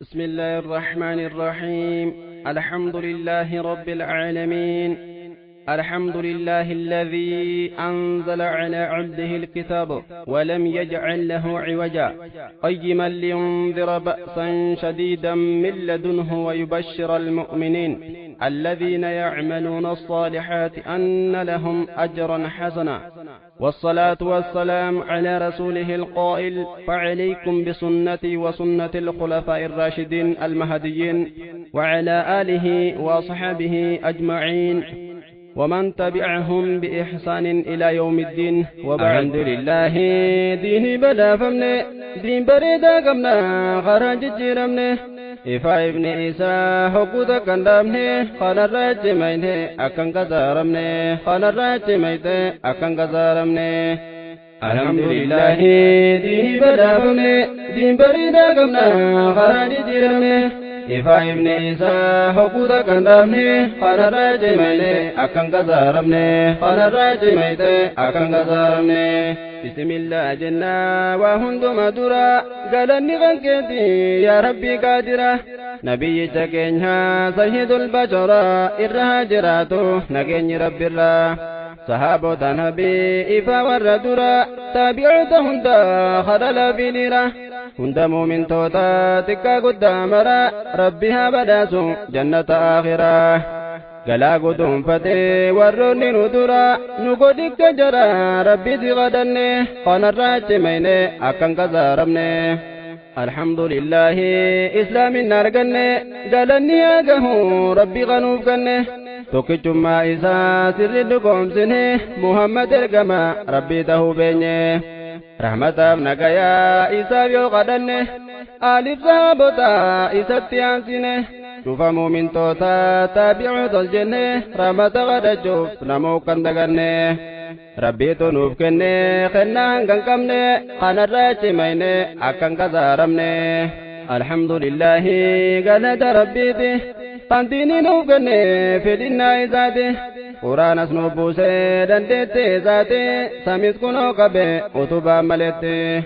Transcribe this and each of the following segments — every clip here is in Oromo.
بسم الله الرحمن الرحيم. الحمد لله رب العالمين. الحمد لله الذي أنزل على عبده الكتاب ولم يجعل له عوجا قيما لينذر بأسا شديدا من لدنه ويبشر المؤمنين الذين يعملون الصالحات أن لهم أجرا حسنا، والصلاة والسلام على رسوله القائل: فعليكم بسنتي وسنة الخلفاء الراشدين المهديين وعلى آله وصحبه أجمعين ومن تبعهم بإحسان إلى يوم الدين. الحمد لله دين بدا فمنه دين بريدا قمنا خراج جيرمنه إفا ابن إيسا حقودا كندامنه خان الراج ميته أكن كزارمنه خان الراج ميته أكن كزارمنه. الحمد لله دين بدا فمنه دين بريدا قمنا خراج جيرمنه إفا ابن إيسا حقودا كندامنه خان الراج ميته أكن كزارمنه خان الراج ميته أكن كزارمنه. بسم الله جنا وهند مدورا قالني غنكتي يا ربي قادرة نبي تكينها سيد البشر إرها جراتو نكيني ربي الله صحابة نبي إفا وردورا تابعت هندا خلال بليرا هند مؤمن توتا تكا قدامرا ربها بداسو جنة آخرة قلا قدوم فتي وروني ندورا نقودك جرا ربي تغدني قنا الراج ميني أكن كزارمني. الحمد لله إسلام نارقني قالني أقه ربي غنوف كني توكيتم ما إسا سر لكم سنه محمد القما ربي تهو بيني رحمة ابنك يا إسا بيوغدني آلف صحابتا إسا تيانسيني شوف مؤمن توتا تابعو الجنة رحمة غدا شوف نمو كندقني ربي تنوف كني خنان كنكمني خانا الراج ميني أكن كزارمني. الحمد لله قالت ربي دي فانتيني نوف كني في دينا إزاتي قرآن اسنو بوسي دندتي ذاتي سميس كنو قبي أتوبا ملتي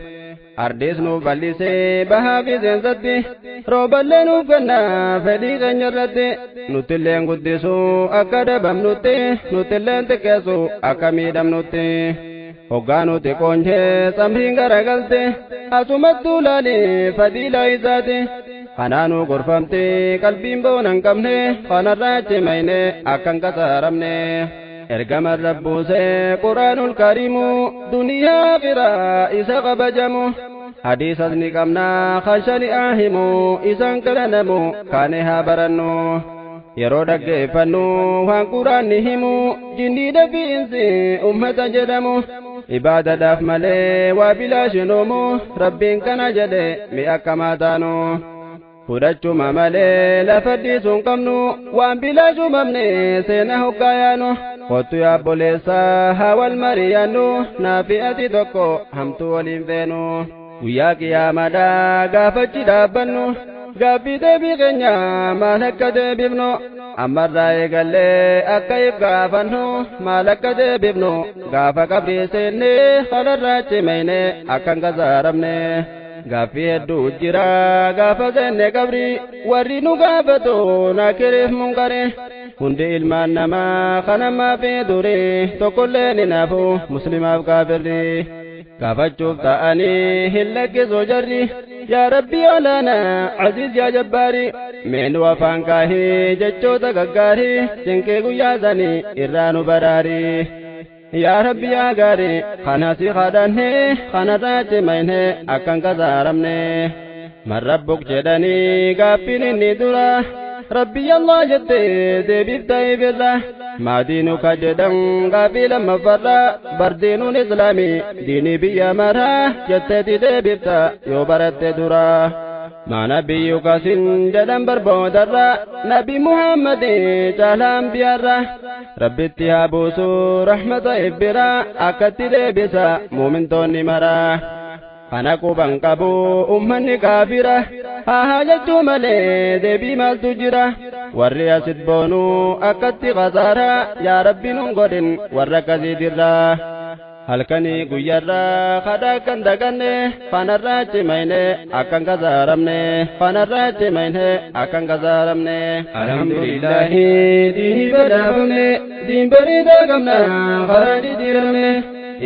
أرديس نو بلسي بها في زنزتي روبا لنو كنا فدي غنجرتي نتلين قدسو أكاد بمنوتي نتلين تكسو أكاميدم نوتي hogganu te konje samrin garagalte asumattu lali fadila izate kananu gorfamte qalbin bonan qabne kanarrache mayne akan kasaramne. ergamar rabbuse qur'anul karimu duniya akhira isa qabajamu hadisas ni qabna khashani ahimu isan kalanamu kane ha barannu yeroo dhaggeeffannu waan quraanni himu jinni dafiinsi ummata jedhamu ibaadadhaaf malee waa bilaashinoomu rabbiin kana jedhe mi akkamaa taanu fudhachuma malee lafa dhiisuun qabnu waan bilaashumamne seena hoggaayaanu kottu yaabboleessaa haa wal mari'annu naafi ati tokko hamtuu waliin feenu guyyaa qiyaamadhaa gaafachi dhaabbannu gaaffii deebii keenya maal akka deebifnu ammarraa eegallee akka if gaafannu maal akka deebifnu gaafa qabrii seennee kanarraachi mayne akkan kasaaramne. gaaffii hedduu jira gaafa seenne qabrii warri nu gaafatu naakiriif munkare hundi ilmaan namaa kanammaa fi durii tokkollee ni naafu muslimaaf kaafirri gaafachuuf ta'anii hin lakkisu jarri yaa rabbi olaana aziz yaa jabbaari meenu afaan kaahii jechoota gaggaarii cinqii guyyaa sanii irraa nu baraari yaa rabbi yaa gaari kana si kadhanne kanarraachi mayne akkan kasaaramne. man rabbuk jedhanii gaaffiin inni dura rabbi allah jette deebifta'iif irra maadiinuka jedhan gaaffii lammaffarra bardiinuun islaamii diinii biyya maraa jetteeti deebifta yoo baratte dura. maa nabiyyuka sin jedhan barboodarra nabi muhammadi caalaan biyarra rabbitti haa buusu rahmata ibbira akkatti deebisa muumintoonni maraa. kana quban qabu ummanni kaafira haa jechuu malee deebii maaltu jira warri asit boonu akkatti kasaara yaa rabbi nun godhin warra akkasiitirra. halkanii guyyarraa kadhaa kan daganne fanarraa cimayne akkan gazaaramne fanarraa cimayne akkan gazaaramne alhamdulillahi diinii badhaafamne diin bareedaa qabna karaa diddiiramne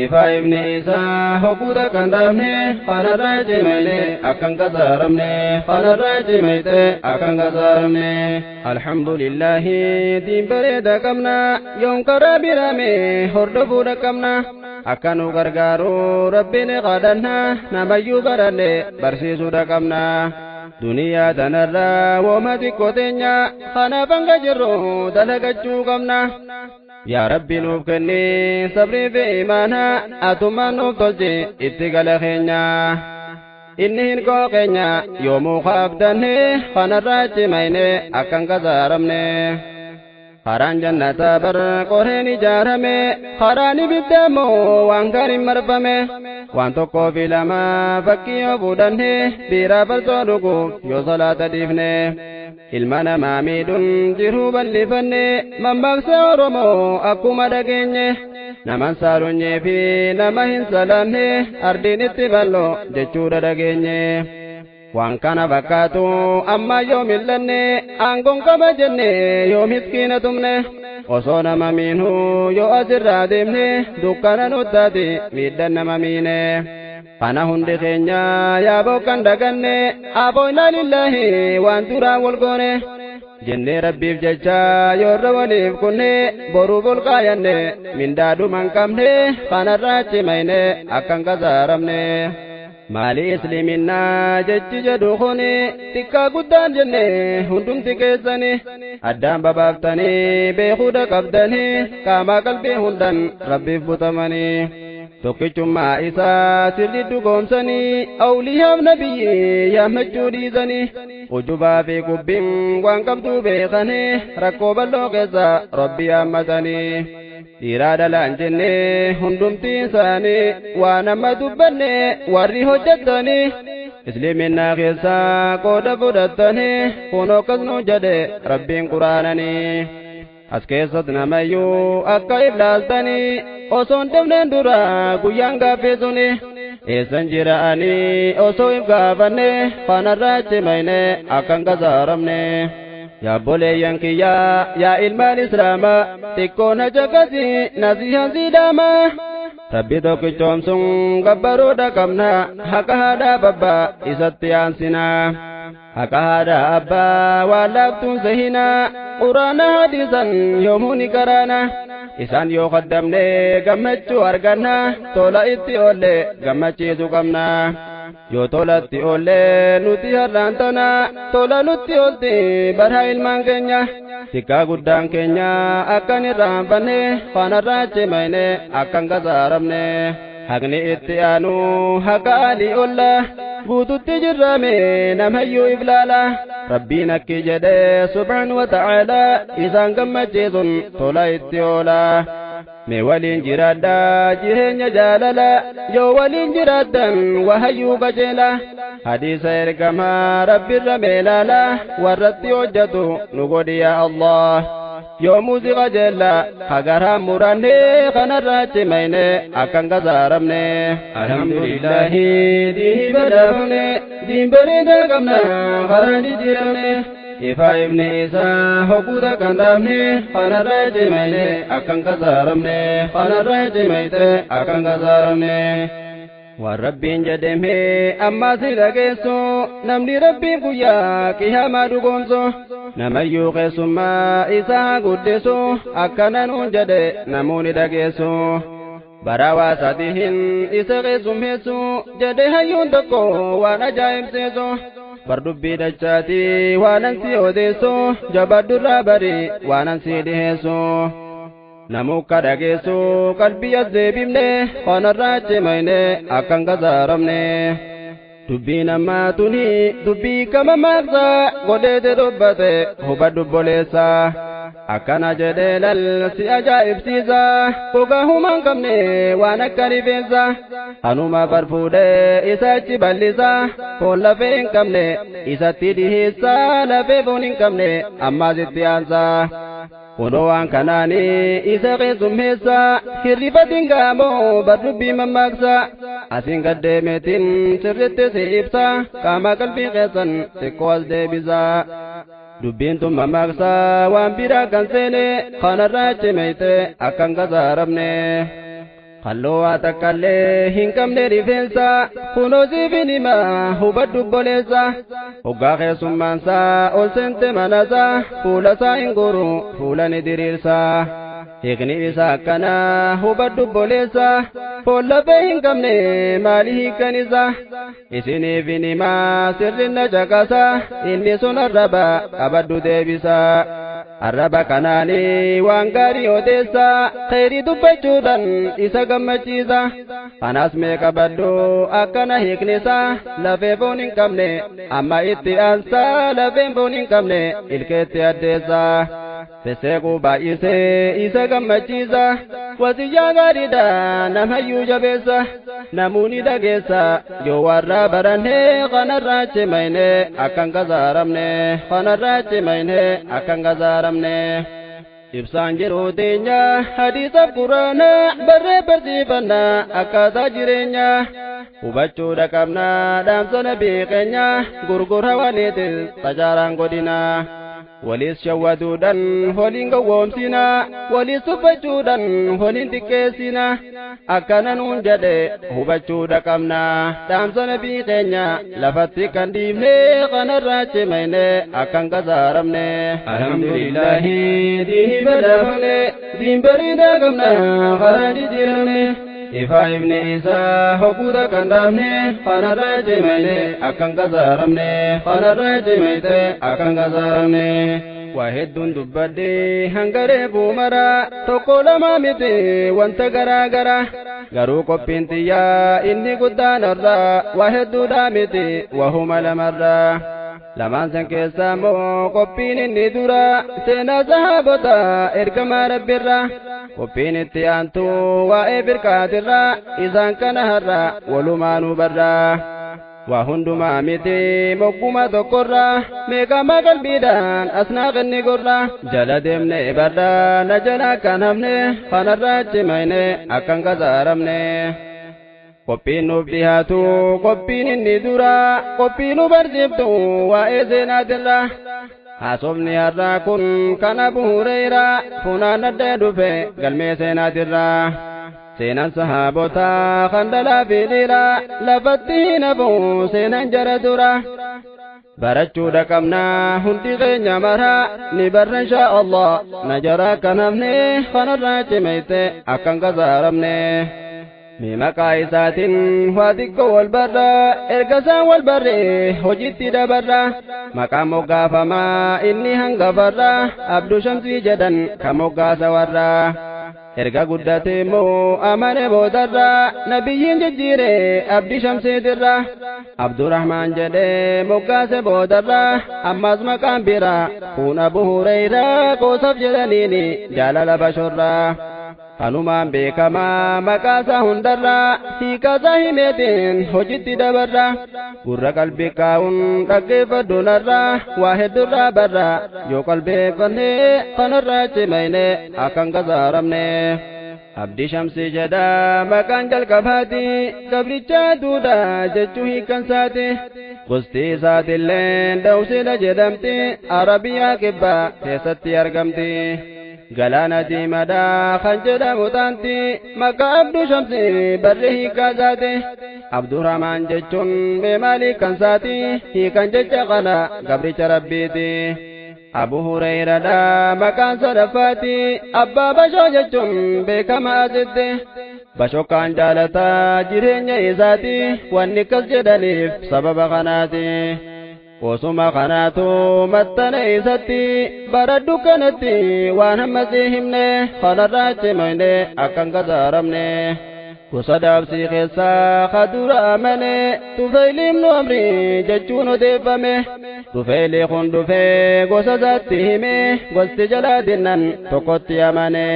ifa ibni isaa hokkuuta kan dhaabne fanarraa cimayne akkan gazaaramne fanarraa cimayte akkan gazaaramne alhamdulillahi diin bareedaa qabna yoom karaa birame hordofuudha qabna akkanu gargaaru rabbiin kadhanna namayyuu baranne barsiisuudha qabna duniyaa tanarraa wooma xiqqoo teenya kanaaf hanga jirru dalagachuu qabna yaa rabbi nuuf kenni sabrii fi imaana atummaan nuuf tolchi itti gala keenya inni hin koo keenya yoomuu kaabdanne kanarraa cimayne akkan gazaaramne karaan jannataa bar qoreen ijaarame karaan ibiddaammoo waan gaarii marfame waan tokkoo fi lama fakkii yoo fuudhanne biiraa barsoo dhuguuf yoo salaata dhiifne ilma namaa miidhuun jiruu bal'ifanne mammaaksa oromoo akkuma dhageenye naman saalunyee fi nama hin salaamne ardiin itti bal'oo jechuudha dhageenye waan kana fakkaatu amma yoo millanne aangoon qaba jenne yoo miskiina tumne osoo nama miinu yoo asirraa deemne dukkana nuttaati miidhan nama miine kana hundi keenya yaa bokkan daganne aboo ilaalillahi waan duraan wal goone jennee rabbiif jecha yoorra waliif kunne boruuf ol kaayanne mindaadhuman qabne kanarraa cimayne akkan gazaaramne maali isliiminnaa jechi jedhu kuni xiqqaa guddaan jenne hundumti keessani addaan babaaftanii beekuudha qabdanii qaamaa qalbii hundan rabbiif butamanii tokkichummaa isaa sirri dhugoomsanii awliyaaf nabiyyi yaammachuu dhiisanii ujubaa fi kubbiin waan qabduu beekanii rakkoo bal'oo keessa rabbi yaammatanii dhiiraa dhalaan jenne hundumti isaanii waan amma dubbanne warri hojjettanii isliiminnaa keessaa qooda fudhattanii kun akkas nu jedhe rabbiin quraananii as keessatti namayyuu akka iblaaltanii osoon defneen dura guyyaan gaaffisuni eessan jira'anii osoo if gaafanne fanarraa cimayne akkan gazaaramne yaa boleeyyan kiyyaa yaa ilmaan islaamaa xiqqoon hajaqasi nasihan siidhaama rabbi tokkichoomsun gabbaruudha qabna haqa haadhaa babbaa isatti aansinaa haqa haadhaa abbaa waan laaftuun sehinaa quraana hadiisan yoomuu ni qaraana isaan yoo qaddamne gammachuu arganna tola itti oolle gammachiisu qabna yoo tolatti oolle nuti har'aan tana tola nutti oolti bara ilmaan keenya xiqqaa guddaan keenya akkan irraanfanne fanarraa cimayne akkan gazaaramne haqni itti aanu haqa alii olla guututti jirrame namayyuu iblaala rabbiin akki jedhe subhaan wa ta'aalaa isaan gammachiisun tola itti oola mee waliin jiraadha jireenya jaalala yoo waliin jiraaddan wahayyuu qajeela hadiisa ergamaa rabbirra meelaala warratti hojjetu nu godhi yaa Allah yoo muuziqa jeella hagaraan muranne kanarraa cimayne akkan gazaaramne alhamdulillahi diinii badhaafamne diin bareedaa qabna karaa jijjiiramne ifa ibni isaa hokkuuta kan dhaabne kanarraa cimayne akkan gazaaramne kanarraa cimayte akkan gazaaramne waan rabbiin jedheme ammaa si dhageessu namni rabbiin guyyaa qiyaamaa dhugoomsu namayyuu keessummaa isaa guddisu akkana nuun jedhe namoonni dhageessu bara waasaatihin isa keessummeessu jedhe hayyuun tokko waan ajaa'ibsiisu bardubbii dachaati waanan si odeessu jabaddurraa bari waanan si dhiheessu namukka dhageessu qalbii as deebifne kanarraa cimayne akkan gazaaramne dubbii namaa tuni dubbii kama maaqsa godheete dubbate hubadhu obboleessa akkana jedhee lal si ajaa'ibsiisa gogaa humaan qabne waan akka rifeensa anuma farfuudhee isa achi bal'isa foon lafee hin qabne isatti dhiheessa lafee foon hin qabne ammaas itti aansa Unoan kanani isa qeessummeessa hirrifatiin qaamoo badrubbii mammaaksa asiin gaddeemeetiin sirritti si ibsa qaama qalbii keessan xiqqoo as deebisa dubbiin tun mammaaksa waan biraa kan seene kanarraa cimeyte akkan gasaaramne Kalloo takkallee hin qabne rifeensa kunoo siifin hima hubadhu obboleessa hoggaa keessummaansaa ol seente manasa fuulasaa hin guru fuula ni diriirsa hiikni isaa akkana hubadhu obboleessa foon lafee hin qabne maali hiikan isa isiniifin hima sirrinna caqasa inni sun arraba qabadhu deebisa arraba kanaani waan gaarii odeessa khayrii dubbachuudhaan isa gammachiisa kanas mee qabadhu akkana hiiknisa lafee foon hin qabne amma itti aansa lafeen foon hin qabne ilkeetti addeessa fesseequu baay'isee isa gammachiisa wasiyyaa gaariidha namayyuu jabeessa namuuni dhageessa yoo warra baranne kanarraa cimayne akkan gasaaramne kanarraa cimayne akkan gasaaramne ibsaan jiruu teenya hadiisaaf quraana barree barsiifanna akkaataa jireenya hubachuudha qabna dhaamsa nabii keenya gurgura waliitis tajaaraan godina walis shawwaduudhaan holiin gowwoomsina walis tuffachuudhaan holiin xiqqeessina akkana nuun jedhe hubachuudha qabna dhaamsa nabii keenya lafatti kan dhiifne kanarraa cimayne akkan gasaaramne alhamdulillahi diini badhaafne diin bareedaa qabna karaa jijjiiramne ifa ibni isaa hogguuta kan dhaabne kanarraa cimayne akkan gasaaramne kanarraa cimayte akkan gasaaramne waa hedduun dubbadde hangaree buumara tokko lama miti wanta garaa garaa garuu qophiin xiyyaa inni guddaanarraa waa hedduudha miti wahuma lamarraa lamaan san keessaa immoo qophiin inni dura seenaa sahaabota ergamaa rabbirraa qophiin itti aantu waa'ee birqaatirraa isaan kana har'a walumaanuu barraa waa hundumaa miti mogguma tokkorraa meeqamaa qalbiidhaan asnaa qinni gorraa jala deemne barraa na jala kan hafne kanarraa cimayne akkan gasaaramne qophiin nuuf dhihaatu qophiin inni dura qophii nu barsiiftu waa'ee seenaatirraa haasofni har'aa kun kan Abu Hurayraa funaan addee dhufe galmee seenaatirraa seenaan sahaabotaa kan dhalaa fi dhiiraa lafatti hin hafu seenaan jara dura barachuudha qabnaa hundi keenya maraa ni barra inshaa Allah na jara kan hafne kanarraa cimeyte akkan gasaaramne mi maqaa isaatiin waa xiqqoo wal barra erga isaan wal barre hojiitti dabarra maqaan moggaafamaa inni hangafarra Abduu Shamsii jedhan kan moggaasa warra erga guddate immoo amane boodarra nabiyyiin jijjiire Abdii Shamsiitirra Abdurrahmaan jedhee moggaase boodarra ammas maqaan biraa kun Abu Hurayraa qoosaf jedhaniini jaalala bashorra kanumaan beekamaa maqaasaa hundarraa hiikaasaa himeetiin hojitti dabarra gurra qalbii kaa'uun dhaggeeffadhu narraa waa heddurraa barra yoo qalbeeffanne kanarraa cimayne akkan gasaaramne Abdii Shamsii jedha maqaan jalqabaati gabricha duudha jechuu hiikansaati gosti isaatillee dawsila jedhamti Arabiyaa kibbaa keessatti argamti galaana diimaadhaa kan jedhamu taanti maqaa Abduu Shamsii barree hiikaasaati Abdurrahmaan jechuun beemaalii kansaati hiikan jecha kana gabricha rabbiiti Abu Hurayraadhaa maqaan sadaffaati abbaa bashoo jechuun beekama asitti bashokkaan jaalataa jireenya isaati wanni akkas jedhaniif sababa kanaati osuma kanaatu mattana isatti baradhu kanatti waan hammasii himne kanarraa cimayne akkan gasaaramne gosa daabsii keessaa kadura amane Tufayli ibnu Amri jechuun odeeffame Tufayli kun dhufee gosa isaatti hime gosti jalaa dinnan tokkotti amane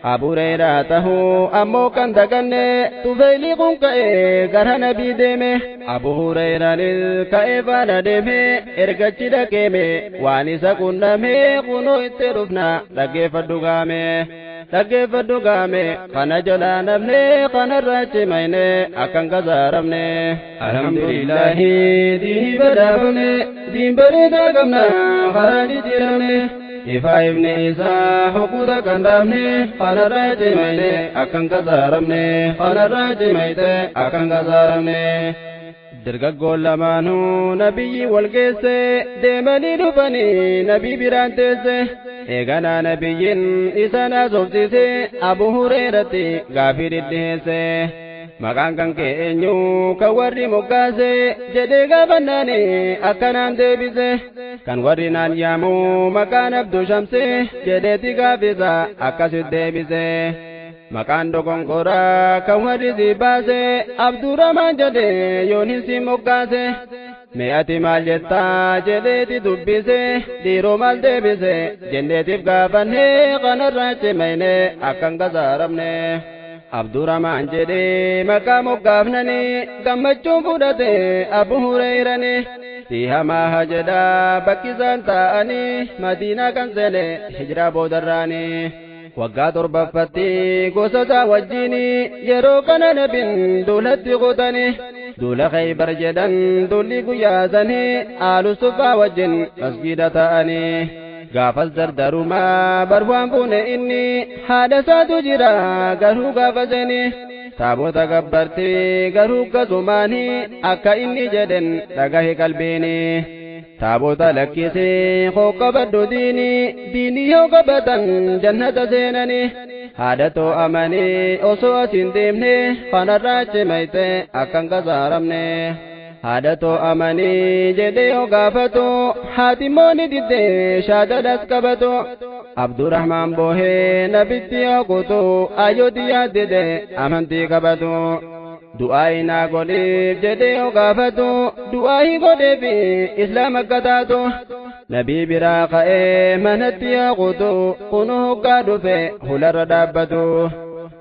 Abu Hurairah tahu ammoo kan daganne tufayli kun ka'e gara nabii deeme Abu Hurairaanis ka'e faana deeme ergachi dhaqeeme waan isa qunname kunoo itti dhufna dhaggeeffadhu gaame kana jalaa nafne kanarraa cimayne akkan gazaaramne alhamdulillahi diini badhaafamne diin bareedaa qabna karaa jijjiiramne Ifa ibni Isa hukuta kan dhaabne kanarraa cimayne akkan gazaaramne kanarraa cimayte akkan gazaaramne Dargaggoon lamaanuu nabiyyi wal geesse deemanii dhufanii nabii biraan teesse eeganaa nabiyyiin isaan haasofsiise Abu Hurayratti gaafii dhidhiheesse maqaan kan kee eenyu kan warri moggaase jedhee gaafannaani akkanaan deebise kan warri naan yaamu maqaan Abduu Shamsi jedheeti gaafisa akkasit deebise maqaan dogongoraa kan warri si baase Abdurrahmaan jedhee yoon si moggaase me'ati maal jettaa jedheeti dubbise dhiiroo maal deebise jenneetiif gaafannee kanarraa cimayne akkan gazaaramne Abdurrahmaan jedhee maqaa moggaafnani gammachuun fudhate Abu Hurayrani Tihamaa hajedhaa bakki isaan taa'anii Madiinaa kan seene hijiraa boodarraani waggaa torbaffatti gosoota wajjini yeroo kana nabiin duulatti qotani duula Khaybar jedhan duulli guyyaa sanii aalu suffaa wajjin masgiida ta'anii gaafas dardarumaa barwaan fuune inni haadha isaatu jira garuu gaafa seeni taabota gabbartii garuu kasumaanii akka inni jedhen dhagahe qalbiini taabota lakkisee hoqqabadhu diinii yoo qabatan jannata seenani haadha too amanii osoo asin deemne kanarraa cimayte akkan gazaaramne haadha too amanii jedhee yoo gaafatu haatimoonni diddee shaadadhas qabatu Abdurrahmaan boohee nabitti yoo kutu ayyoti yaaddede amantii qabatu du'aayi naa godhiif jedhee yoo gaafatu du'aayi godheefi islaam akka taatu nabii biraa ka'ee manatti yoo kutu kunu hoggaa dhufe hularra dhaabbatu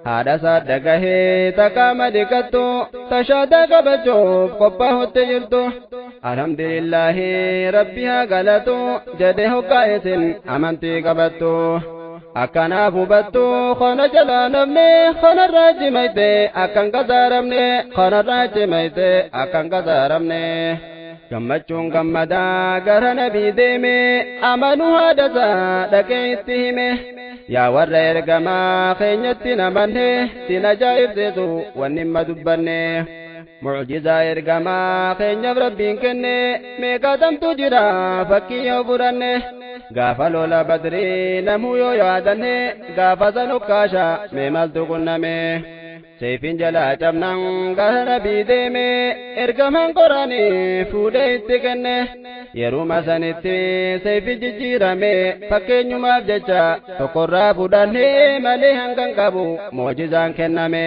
haadha saadda gahee takkaama dhiqattu tashaada qabachuuf qophaahutti jirtu alhamdulillahi rabbi haa galatu jedhee hoggaa isin amantii qabattu akkanaaf hubattu kana jalaa nafne kanarraa cimayte akkan gazaaramne kanarraa cimayte akkan gazaaramne gammachuun gammadaa gara nabii deeme amanuu haadhasaa dhaqee itti hime yaa warra ergamaa keenyatti namanne sin ajaa'ibsiisu wanni amma dubbanne mucjizaa ergamaa keenyaaf rabbiin kenne meeqaatamtu jira fakkii yoo fudhanne gaafa lola badrii namuu yoo yaadanne gaafa san ukkaasha mee maaltu qunname seefin jalaa cabnan gara nabii deeme ergamaan qoraanii fuudhee itti kenne yeruma sanitti seefi jijjiirame fakkeenyumaaf jecha tokkorraa fudhannee malee hangan qabu mucjizaan kenname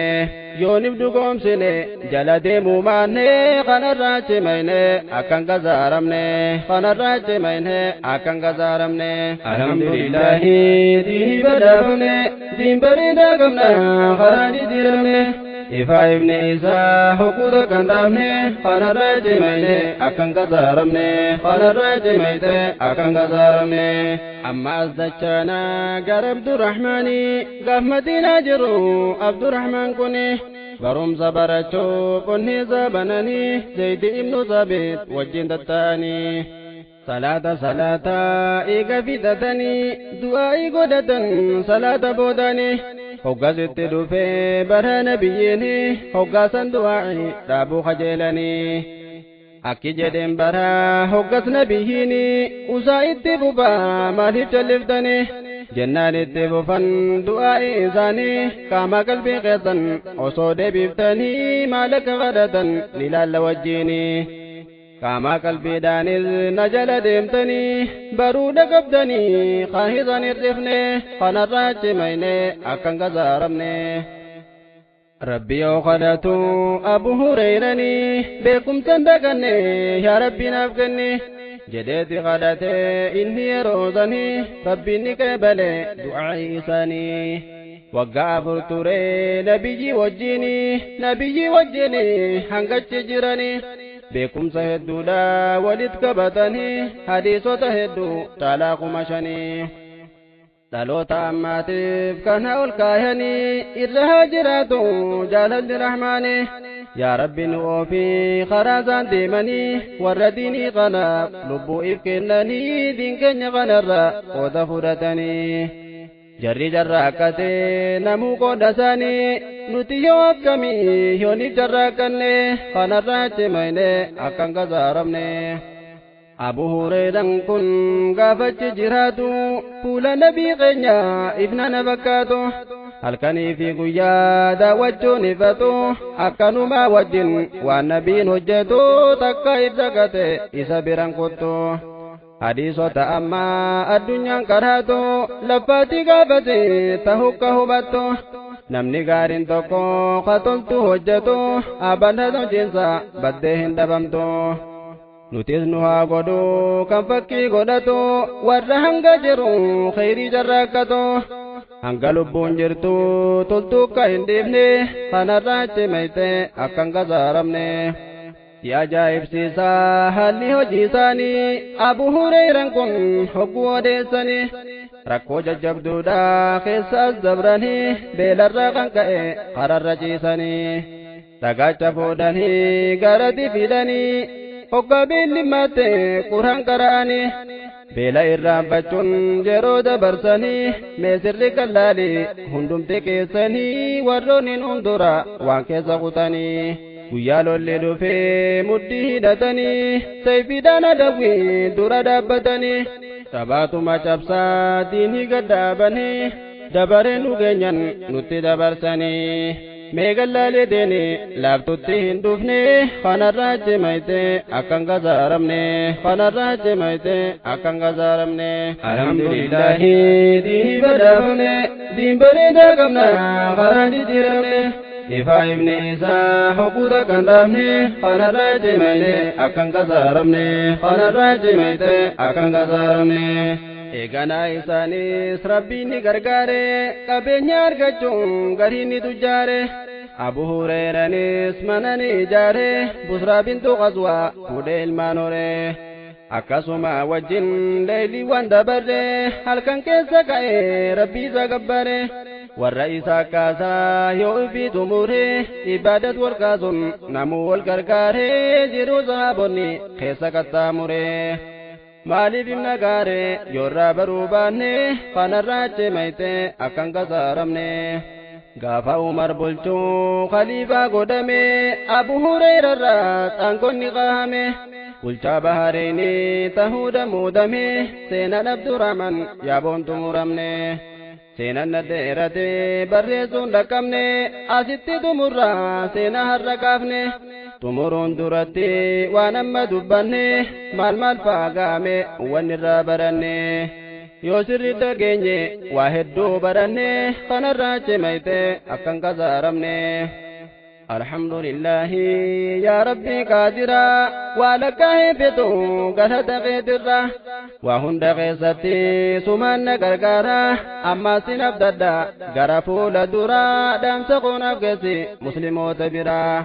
yoonif dhugoomsine jala deemuu maannee kanarraa cimayne akkan gazaaramne kanarraa cimayne akkan gazaaramne alhamdulillahi diini badhaafamne diin bareedaa qabna karaa jijjiiramne ifa ibni Isaa hukuta kan dhaabne kanarraa cimayne akkan gazaaramne kanarraa cimayte akkan gazaaramne ammaas dachaana gara Abdurrahmaani gaaf Madiinaa jiru Abdurrahmaan kuni barumsa barachuuf onneesa bananii Zayd ibnu Saabit wajjin tatta'anii salaata eega fixatanii du'aa godhatan salaata boodanii hoggasitti dhufee bara nabiyyiini hoggaasan du'aa dhaabuu kajeelanii akki jedheen bara hoggas nabiyyiini usaa itti fufaa maaliif calliftanii jennaan itti fufan du'aa isaanii qaama qalbii keessan osoo deebiftanii maal akka kadhatan ni ilaalla wajjiinii qaama qalbiidhaanis na jala deemtanii baruu dhagabdanii kaahisan hir'ifne kanarraa cimayne akkan gazaaramne rabbi yoo kadhatu Abu Hurayranii beekumsan daganne yaa rabbi naaf kenni jedheeti kadhate inni yeroo sanii rabbiin ni qeebale du'aa isaanii waggaa afur ture nabiyyi wajjini hangachi jirani beekumsa hedduudha walit qabatanii hadiisota hedduu caalaa kuma shanii dhaloota ammaatiif kana ol kaayanii irra haa jiraatu jaalalli rahmaani yaa rabbi nu oofii karaa isaan deemanii warra diinii kanaaf lubbuu if kennanii diin keenya kanarra qooda fudhatanii jarri jarraaqatee namuu qooda isaanii nuti yoo akkamii yooniif jarraaqanne kanarraa cimayne akkan gasaaramne Abu Hurairaan kun gaafachi jiraatu fuula nabii keenya ibna na fakkaatu halkanii fi guyyaa daawwachuun ifatu akkanumaa wajjin waan nabiin hojjetu takka irra gate isa biran kuttu hadiisota ammaa addunyaan karaatu laffaatti gaafate tahukka hubattu namni gaariin tokko katoltu hojjetu abanda hojiinsa baddee hin dhabamtu nutis nu haa godhu kan fakkii godhatu warra hanga jiru khayrii jarraakkatu hanga lubbuun jirtu tultuukka hin dhiifne kanarraa cimayte akkan gasaaramne si ajaa'ibsiisaa haalli hojii isaanii Abu Hurairaan kun hogguu odeessanii rakkoo jajjabduudha keessaas dabranii beelarraa kan ka'e kararra ciisanii dhagacha fuudhanii garatti fidanii hoggaa beelli maatte quraan qara'anii beela irraanfachuun yeroo dabarsanii meesirri kallaali hundumti keessanii warroonni hundura waan keessa kutanii guyyaa lolli dhufee mudhii hidhatanii sayfiidhaan adawwii dura dhaabbatanii sabaatuma cabsaa diinii gaddaabanii dabareen dhugeenyan nutti dabarsanii meegallaalee deene laaftutti hin dhufne kanarraa cimayte akkan gasaaramne kanarraa cimayte akkan gasaaramne alhamdulillahi diinii badhaafamne diin bareedaa qabna karaan jijjiiramne ifaa ibni isaa hobbuuta kan dhaabne kanarraa cimayte akkan gasaaramne kanarraa cimayte akkan gasaaramne eeganaa isaanis rabbiin ni gargaare qabeenya argachuun gariin ni tujjaare Abu Hurairaanis mana ni ijaare Busraa bintu Qaswaa fuudhee ilmaan horee akkasuma wajjin leeyliiwwan dabarre halkan keessa ka'ee rabbii isa gabbare warra isaa kaasaa yoo ifii tumure ibaadat wal kaasuun namuu wal gargaare jiruu sahaabonni keessa qaxxaamure maaliif himna gaare yoorraa baruu baanne kanarraa cimayte akkan gasaaramne gaafa Umar bulchuu khaliifaa godhame Abu Hurairarraa xaangonni qaahame bulchaa Bahareeni tahuudha muudame seenaan Abdurrahman yaaboon tumuramne seenaan naddeerate barreessuun dhaqqabne asitti tumurraa seenaa har'a kaafne tumuruun duratti waan amma dubbanne maal faagaame waan irraa baranne yoo sirri dhageenye waa hedduu baranne kanarraa cimayte akkan gasaaramne alhamdulillahi yaa rabbii qaadira waa lakkaa heebetu galata keetirra waa hunda keessatti sumaan na gargaara ammaa sin abdadda gara fuula duraa dhaamsa koonaaf geessi musliimoota biraa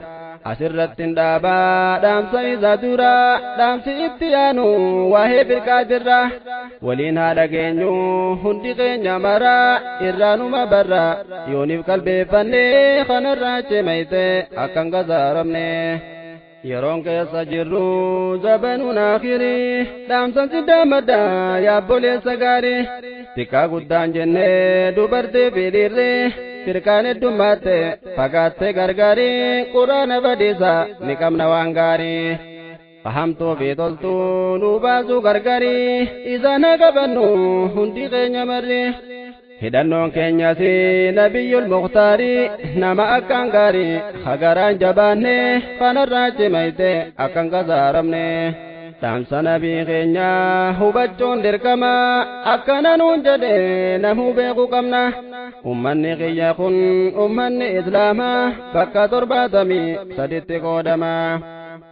asirrattin dhaabaa dhaamsa isa duraa dhaamsi itti yaanu waa'ee birqaatirra waliin haa dhageenyu hundi keenya maraa irraanuma barra yooniif qalbeeffanne kanarraa cimayte akkan gasaaramne yeroon keessa jirru zabanuun akhirii dhaamsan si daamadda yaabboleessa gaarii xiqqaa guddaan jennee dubartii fi dhiirri firkaan heddummaate fagaatte gargaarii quraana badiisa ni qabna waan gaarii fahamtuu fi toltuu nu baasuu gargaarii isaan haa qabannu hundi keenya marri hidhannoon keenyas nabiyyul muktaarii nama akkaan gaarii hagaraan jabaanne kanarraa cimayte akkan gasaaramne dhaamsa nabii keenya hubachuun dirqama akkana nuun jedhe namuu beekuu qabna ummanni kiyya kun ummanni islaamaa bakka 73 qoodama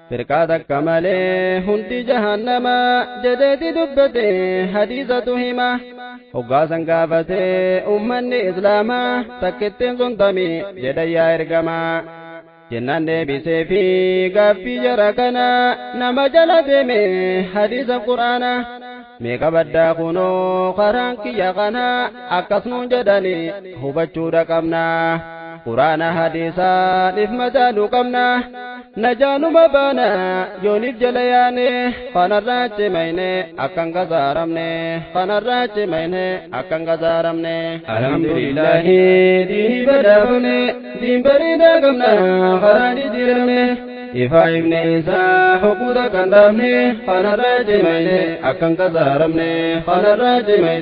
firqaa takka malee hundi jahannama jedheeti dubbate hadiisatu hima hoggaasan gaafatee ummanni islaamaa takkittiin sun tamii jedha yaa ergamaa jennaan deebisee fi gaaffii jara kana nama jala deeme hadiisa qur'aana meeqa baddaa kunoo karaan kiyya kana akkas nuun jedhanii hubachuudha qabna qur'aana hadiisaadhiif madaaluu qabna najaanuma baana yooniif jala yaane kanarraa cimayne akkan gasaaramne kanarraa cimayne akkan gasaaramne alhamdulillahi diinii badhaafamne diin bareedaa qabna karaa jijjiiramne ifaa ibne isaa huquuta kan dhaabne kanarraa cimayne akkan gasaaramne kanarraa cimayne